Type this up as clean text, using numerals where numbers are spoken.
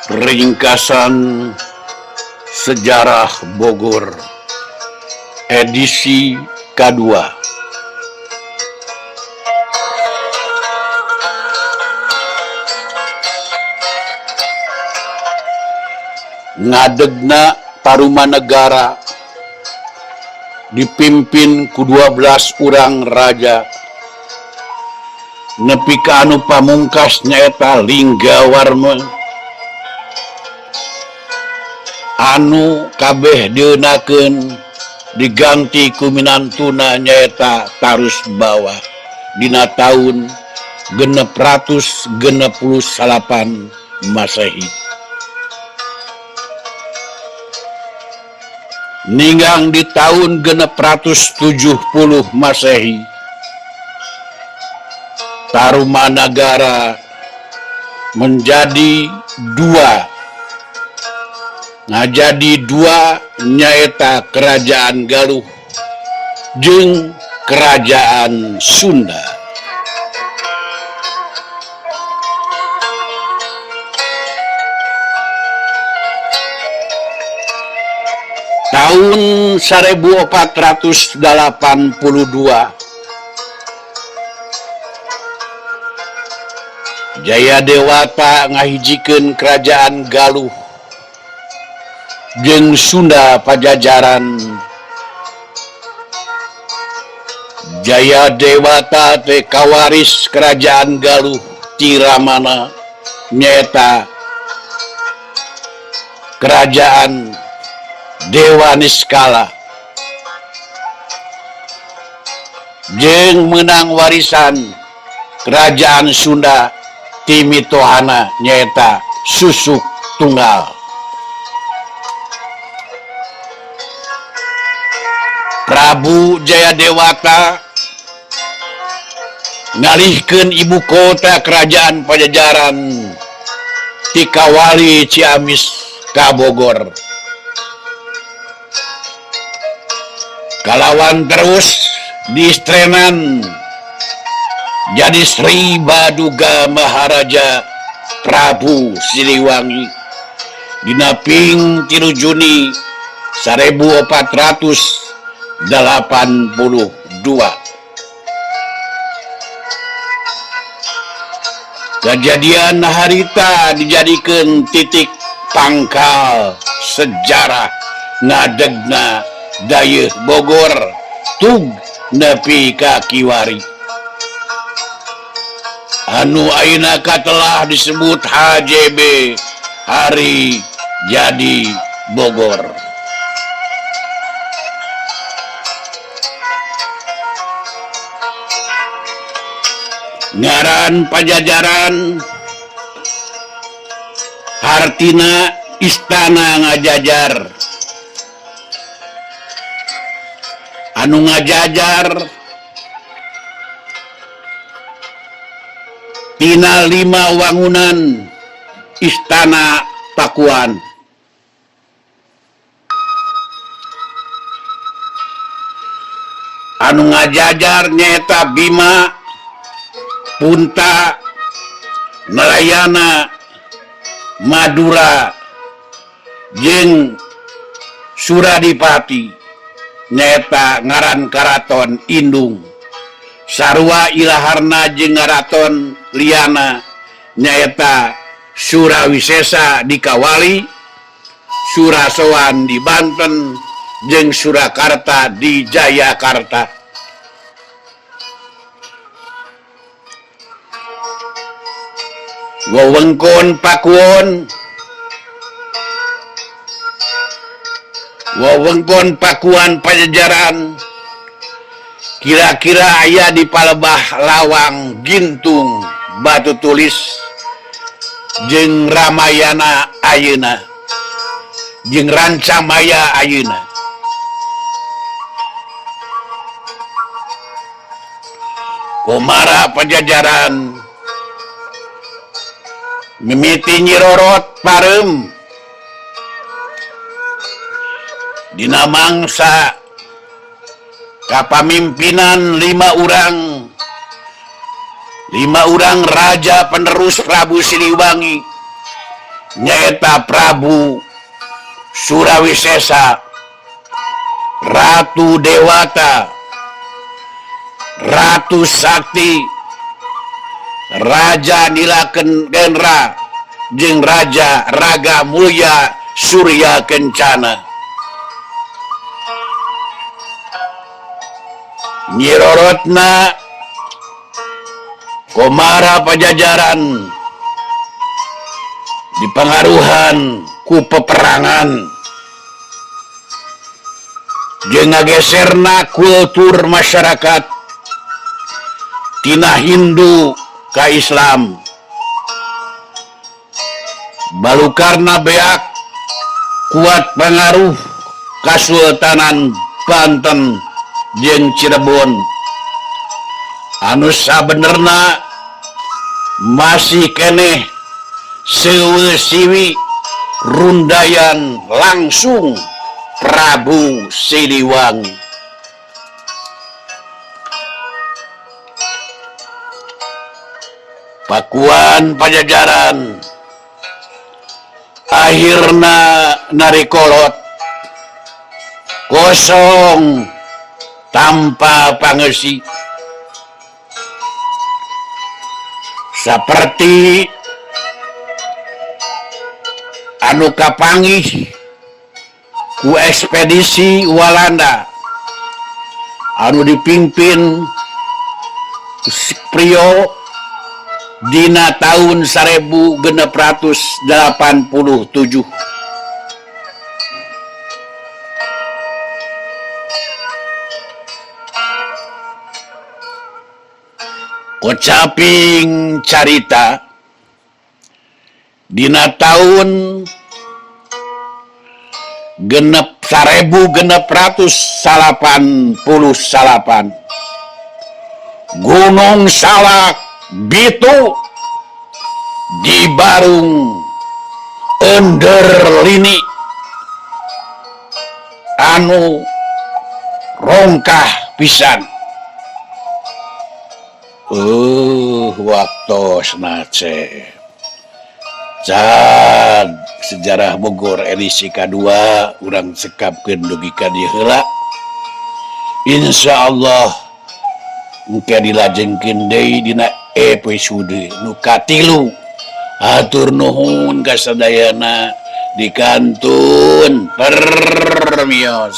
Ringkasan Sejarah Bogor edisi kedua. Ngadegna Tarumanegara dipimpin ku 12 urang raja, nepi ka anu pamungkas nyaeta Linggawarma anu kabeh dieunakeun diganti ku minantuna nyaeta Tarusbawa dina taun 668 Masehi. Ninggang di tahun 670 Masehi, Tarumanagara menjadi dua. Ngajadi dua nyaeta Kerajaan Galuh jeung Kerajaan Sunda. Tahun 1482 Jayadewata ngahijikeun Kerajaan Galuh jeung Sunda Pajajaran. Jayadewata teh kawaris Kerajaan Galuh tiramana nyaeta Kerajaan Dewa Niskala, jeung menang warisan Kerajaan Sunda timitohana nyaeta Susuk Tunggal. Prabu Jayadewata ngalihkeun ibu kota Kerajaan Pajajaran ti Kawali Ciamis ka Bogor. Kalawan terus diistrenan jadi Sri Baduga Maharaja Prabu Siliwangi dina ping 3 Juni 1482. Kejadian harita dijadikan titik pangkal sejarah ngadegna dayeuh Bogor tug nepi ka Kiwari anu ayeuna telah disebut HJB, Hari Jadi Bogor. Ngaran Pajajaran hartina istana ngajajar. Anu ngajajar tina 5 wangunan istana Pakuan. Anu ngajajar nyaeta Bima, Punta, Narayana, Madura, jeung Suradipati nyaeta ngaran Karaton Indung. Sarua ilaharna jeung ngaraton liana nyaeta Surawisesa di Kawali, Surasowan di Banten, jeung Surakarta di Jayakarta. Wewengkon Pakuan Pajajaran kira-kira aya di Palebah Lawang Gintung Batu Tulis jeung Ramayana ayeuna jeung Rancamaya ayeuna. Komara Pajajaran mimiti Nyirorot Parem dina mangsa kapamimpinan 5 urang raja penerus Prabu Siliwangi nyaeta Prabu Surawisesa, Ratu Dewata, Ratu Sakti, Raja Nilakendra, jeung Raja Raga Mulya Surya Kencana. Nyirorotna Komara Pajajaran dipengaruhan ku peperangan jeung ngageserna kultur masyarakat tina Hindu ka Islam. Balukarna beak kuat pengaruh Kasultanan Banten jeung Cirebon anu sabenerna masih keneh seueur siwi rundayan langsung Prabu Siliwangi. Pakuan Pajajaran akhirna narikolot kosong tanpa pangeusi, seperti anu kapanggih ku ekspedisi Walanda anu dipimpin Prio dina tahun 1687. Kocaping carita dina tahun 1688 Gunung Salak Bitu di Barung Enderlini anu rongkah pisan. Waktu nace Cad sejarah Bogor edisi kedua urang sekapkeun dugi ka dieu heula. Insyaallah engke dilajengkeun deui dina episode nu katilu. Hatur nuhun ka sadayana dikantun permios.